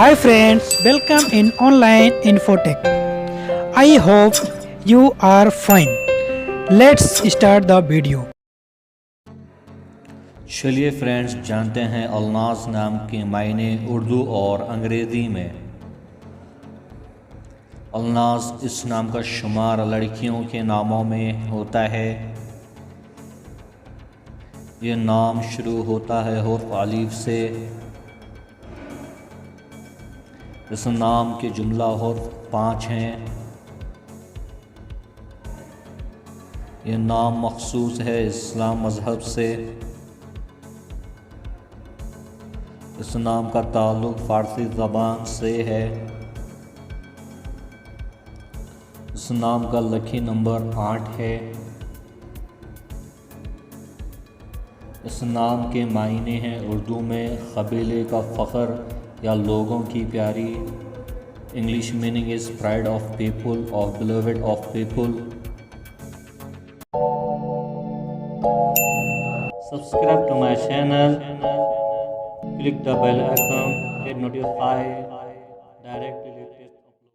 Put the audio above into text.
Hi friends, welcome in online Infotech. I hope you are fine. Let's start the video. चलिए friends जानते हैं अलनाज़ नाम के मायने उर्दू और अंग्रेज़ी में। अलनाज़ इस नाम का शुमार लड़कियों के नामों में होता है। ये नाम शुरू होता है हुर्फ अलीफ से। इस नाम के जुमला हुर्फ 5 हैं। ये नाम मखसूस है इस्लाम मज़हब से। इस नाम का ताल्लुक़ फ़ारसी ज़बान से है। इस नाम का लकी नंबर 8 है। इस नाम के मायने हैं उर्दू में कबीले का फ़ख्र या लोगों की प्यारी। English meaning is pride of people और beloved of people. Subscribe to my channel, click the bell icon, get notified directly